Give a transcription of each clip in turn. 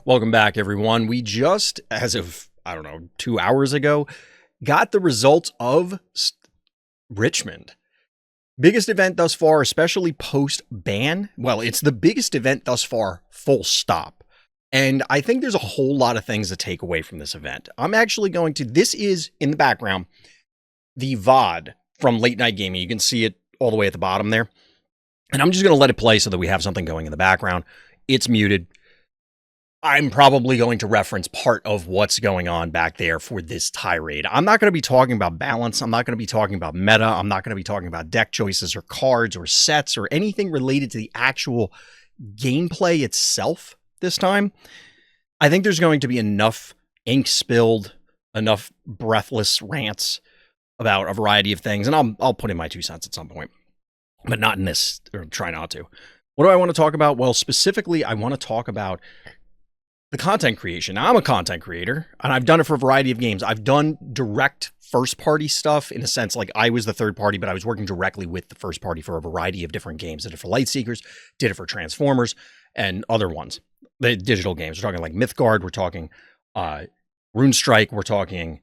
Welcome back, everyone. We just, as of, I don't know, 2 hours ago, got the results of Richmond. Biggest event thus far, especially post-ban. Well, it's the biggest event thus far, full stop. And I think there's a whole lot of things to take away from this event. I'm actually going to, this is, in the background, the VOD from Late Night Gaming. You can see it all the way at the bottom there. And I'm just going to let it play so that we have something going in the background. It's muted. I'm probably going to reference part of what's going on back there for this tirade. I'm not going to be talking about balance. I'm not going to be talking about meta. I'm not going to be talking about deck choices or cards or sets or anything related to the actual gameplay itself this time. I think there's going to be enough ink spilled, enough breathless rants about a variety of things, and I'll put in my 2 cents at some point, but not in this, or try not to. What do I want to talk about? Well, specifically, I want to talk about the content creation. Now, I'm a content creator, and I've done it for a variety of games. I've done direct first-party stuff in a sense, like I was the third party, but I was working directly with the first party for a variety of different games. Did it for Lightseekers, did it for Transformers, and other ones. The digital games. We're talking like Mythgard, we're talking RuneStrike, we're talking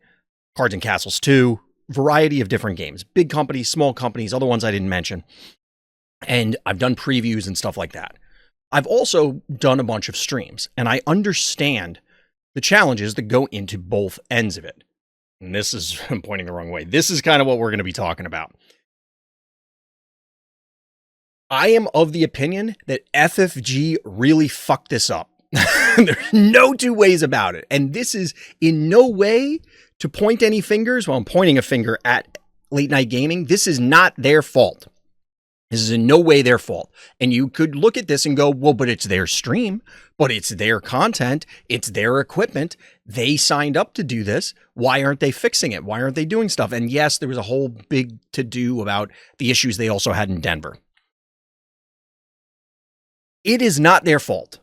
Cards and Castles 2, variety of different games. Big companies, small companies, other ones I didn't mention. And I've done previews and stuff like that. I've also done a bunch of streams, and I understand the challenges that go into both ends of it. And this is, I'm pointing the wrong way. This is kind of what we're going to be talking about. I am of the opinion that FFG really fucked this up. There's no two ways about it. And this is in no way to point any fingers. Well, I'm pointing a finger at Late Night Gaming. This is not their fault. This is in no way their fault. And you could look at this and go, well, but it's their stream, but it's their content, it's their equipment. They signed up to do this. Why aren't they fixing it? Why aren't they doing stuff? And yes, there was a whole big to-do about the issues they also had in Denver. It is not their fault.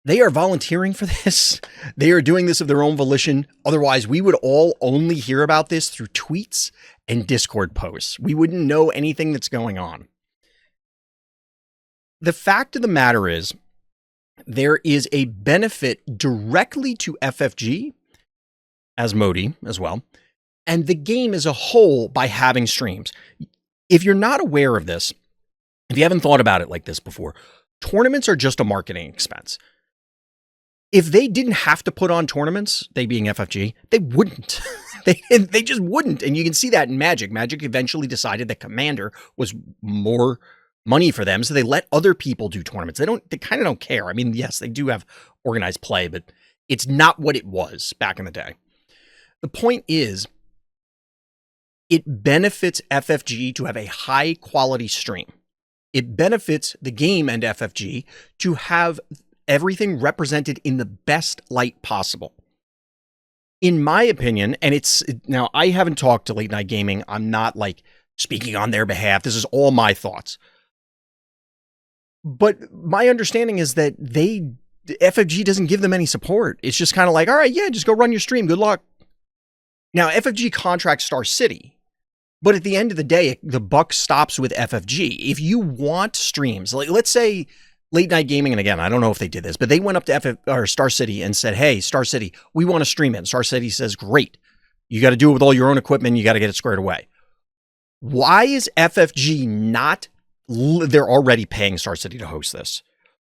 They are volunteering for this. They are doing this of their own volition. Otherwise, we would all only hear about this through tweets and Discord posts. We wouldn't know anything that's going on. The fact of the matter is, there is a benefit directly to FFG, as Modi as well, and the game as a whole by having streams. If you're not aware of this, if you haven't thought about it like this before, tournaments are just a marketing expense. If they didn't have to put on tournaments, they being FFG, they wouldn't. They just wouldn't. And you can see that in Magic. Magic eventually decided that Commander was more money for them, so they let other people do tournaments. They kind of don't care. I mean, yes, they do have organized play, but it's not what it was back in the day. The point is, it benefits FFG to have a high quality stream. It benefits the game and FFG to have everything represented in the best light possible. In my opinion, and now I haven't talked to Late Night Gaming. I'm not like speaking on their behalf. This is all my thoughts. But my understanding is that FFG doesn't give them any support. It's just kind of like, all right, yeah, just go run your stream. Good luck. Now, FFG contracts Star City, but at the end of the day, the buck stops with FFG. If you want streams, like let's say Late Night Gaming, and again, I don't know if they did this, but they went up to Star City and said, hey, Star City, we want to stream it. And Star City says, great. You got to do it with all your own equipment. You got to get it squared away. Why is FFG not, they're already paying Star City to host this.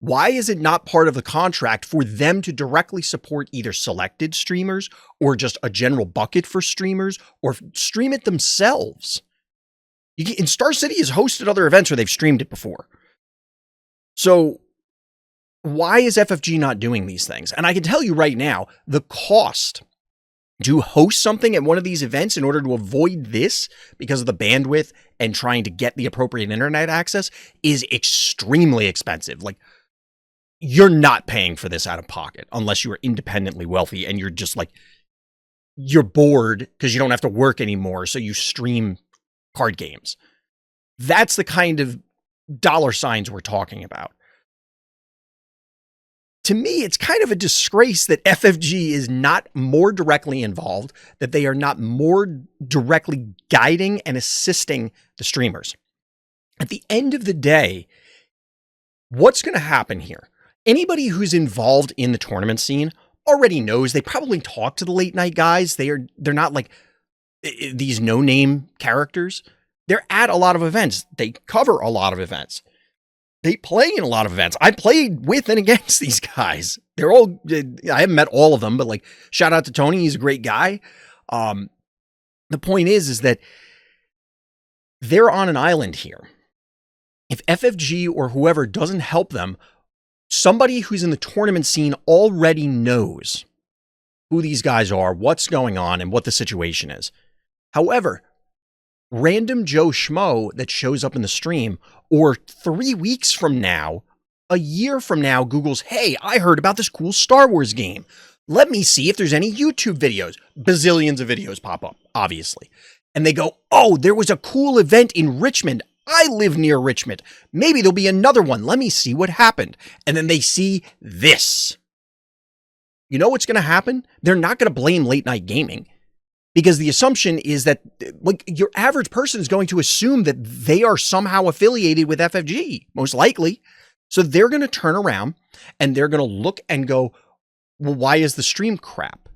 Why is it not part of the contract for them to directly support either selected streamers or just a general bucket for streamers or stream it themselves? And Star City has hosted other events where they've streamed it before. So why is FFG not doing these things? And I can tell you right now, the cost to host something at one of these events in order to avoid this because of the bandwidth and trying to get the appropriate internet access is extremely expensive. Like, you're not paying for this out of pocket unless you are independently wealthy and you're just like, you're bored because you don't have to work anymore. So you stream card games. That's the kind of dollar signs we're talking about. To me, it's kind of a disgrace that FFG is not more directly involved, that they are not more directly guiding and assisting the streamers. At the end of the day, what's going to happen here? Anybody who's involved in the tournament scene already knows. They probably talk to the late night guys. They're not like these no-name characters. They're at a lot of events. They cover a lot of events. They play in a lot of events. I played with and against these guys. They're all, I haven't met all of them, but like, shout out to Tony. He's a great guy. The point is that they're on an island here. If FFG or whoever doesn't help them, somebody who's in the tournament scene already knows who these guys are, what's going on, and what the situation is. However, random Joe Schmo that shows up in the stream, or 3 weeks from now, a year from now, Google's, hey, I heard about this cool Star Wars game. Let me see if there's any YouTube videos. Bazillions of videos pop up, obviously. And they go, oh, there was a cool event in Richmond. I live near Richmond. Maybe there'll be another one. Let me see what happened. And then they see this. You know what's going to happen? They're not going to blame late night gaming, because the assumption is that like your average person is going to assume that they are somehow affiliated with FFG, most likely. So they're going to turn around and they're going to look and go, well, why is the stream crap?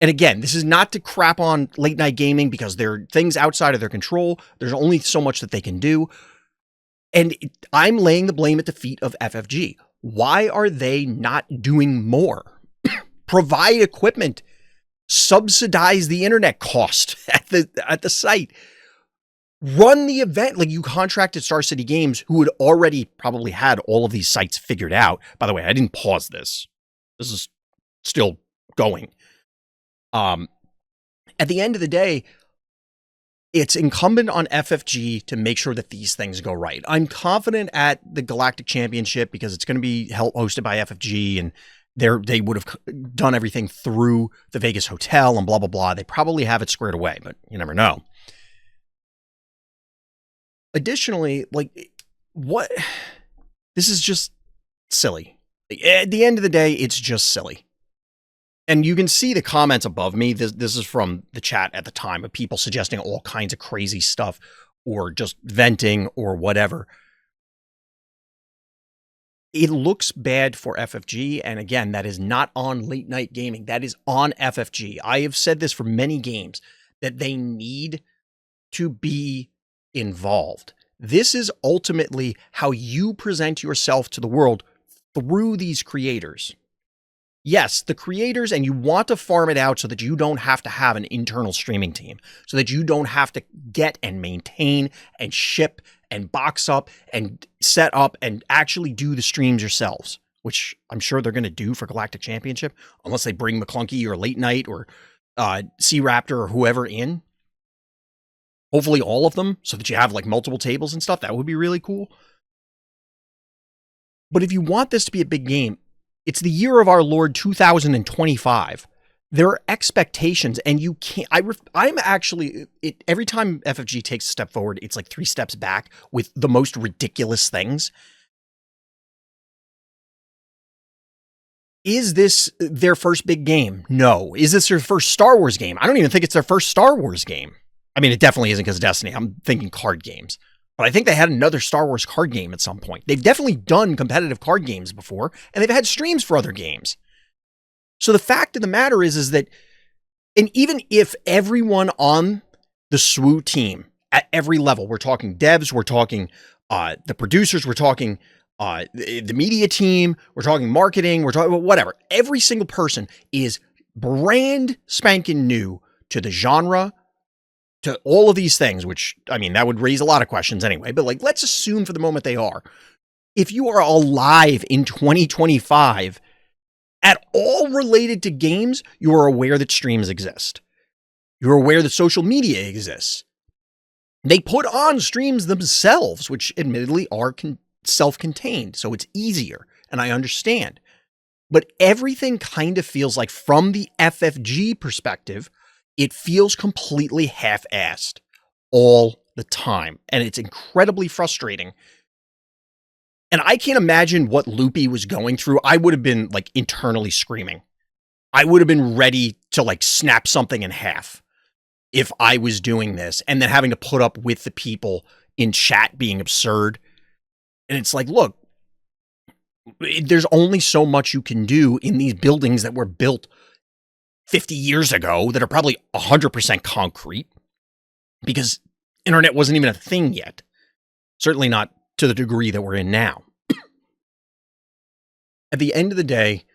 And again, this is not to crap on late night gaming, because there are things outside of their control. There's only so much that they can do. And I'm laying the blame at the feet of FFG. Why are they not doing more? Provide equipment, subsidize the internet cost at the site, run the event. Like, you contracted Star City Games, who had already probably had all of these sites figured out. By the way, I didn't pause this. This is still going. At the end of the day, it's incumbent on FFG to make sure that these things go right. I'm confident at the Galactic Championship, because it's going to be hosted by FFG, and they would have done everything through the Vegas hotel and blah, blah, blah. They probably have it squared away, but you never know. Additionally, like, what? This is just silly. At the end of the day, it's just silly. And you can see the comments above me. This is from the chat at the time, of people suggesting all kinds of crazy stuff, or just venting or whatever. It looks bad for FFG. And again, that is not on late night gaming. That is on FFG. I have said this for many games, that they need to be involved. This is ultimately how you present yourself to the world through these creators. Yes, the creators, and you want to farm it out so that you don't have to have an internal streaming team, so that you don't have to get and maintain and ship and box up and set up and actually do the streams yourselves, which I'm sure they're going to do for Galactic Championship, unless they bring McClunky or Late Night or C-Raptor or whoever in. Hopefully all of them, so that you have like multiple tables and stuff. That would be really cool. But if you want this to be a big game, it's the year of our Lord 2025. There are expectations, and you can't. I'm actually, every time FFG takes a step forward, it's like 3 steps back with the most ridiculous things. Is this their first big game? No. Is this their first Star Wars game? I don't even think it's their first Star Wars game. I mean, it definitely isn't because of Destiny. I'm thinking card games. But I think they had another Star Wars card game at some point. They've definitely done competitive card games before, and they've had streams for other games. So the fact of the matter is that, and even if everyone on the SWU team at every level, we're talking devs, we're talking the producers, we're talking the media team, we're talking marketing, we're talking whatever. Every single person is brand spanking new to the genre, to all of these things, which, I mean, that would raise a lot of questions anyway, but like, let's assume for the moment they are. If you are alive in 2025 at all related to games, you are aware that streams exist. You're aware that social media exists. They put on streams themselves, which admittedly are self-contained, so it's easier, and I understand. But everything kind of feels like, from the FFG perspective, it feels completely half-assed all the time. And it's incredibly frustrating. And I can't imagine what Loopy was going through. I would have been like internally screaming. I would have been ready to like snap something in half if I was doing this, and then having to put up with the people in chat being absurd. And it's like, look, There's only so much you can do in these buildings that were built 50 years ago that are probably 100% concrete because internet wasn't even a thing yet. Certainly not to the degree that we're in now. At the end of the day,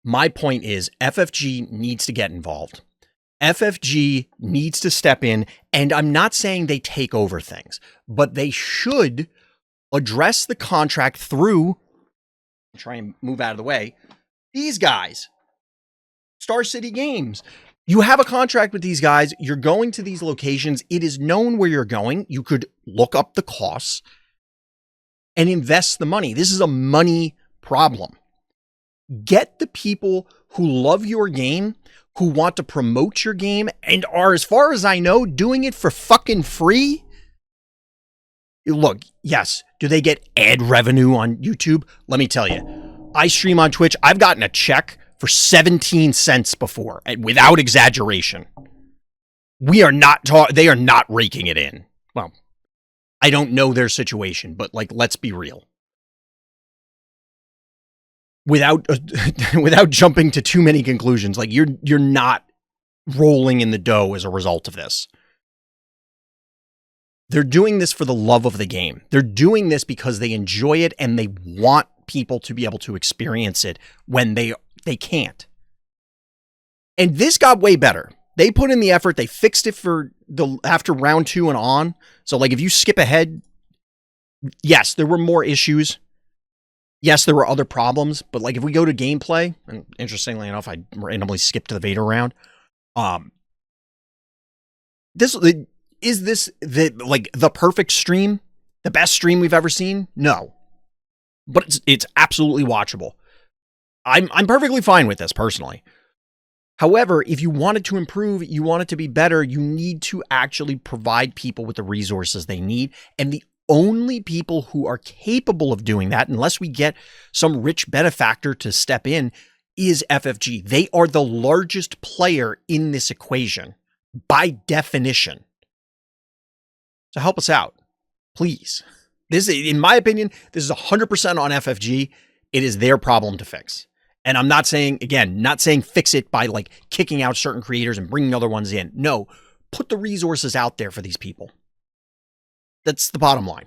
my point is FFG needs to get involved. FFG needs to step in, and I'm not saying they take over things, but they should address the contract through, try and move out of the way, these guys, Star City Games. You have a contract with these guys. You're going to these locations. It is known where you're going. You could look up the costs and invest the money. This is a money problem. Get the people who love your game, who want to promote your game, and are, as far as I know, doing it for fucking free. Look, yes, do they get ad revenue on YouTube? Let me tell you, I stream on Twitch. I've gotten a check for 17 cents before, without exaggeration. They are not raking it in. Well, I don't know their situation, but like, let's be real. Without jumping to too many conclusions, like you're not rolling in the dough as a result of this. They're doing this for the love of the game. They're doing this because they enjoy it and they want people to be able to experience it when they can't. And this got way better. They put in the effort. They fixed it for after round 2 and on. So like if you skip ahead, yes, there were more issues. Yes, there were other problems, but like if we go to gameplay, and interestingly enough, I randomly skipped to the Vader round. Is this the perfect stream? The best stream we've ever seen? No. But it's absolutely watchable. I'm perfectly fine with this personally. However, if you want it to improve, you want it to be better, you need to actually provide people with the resources they need. And the only people who are capable of doing that, unless we get some rich benefactor to step in, is FFG. They are the largest player in this equation by definition. So help us out, please. This, in my opinion, this is 100% on FFG. It is their problem to fix. And I'm not saying, again, not saying fix it by like kicking out certain creators and bringing other ones in. No, put the resources out there for these people. That's the bottom line.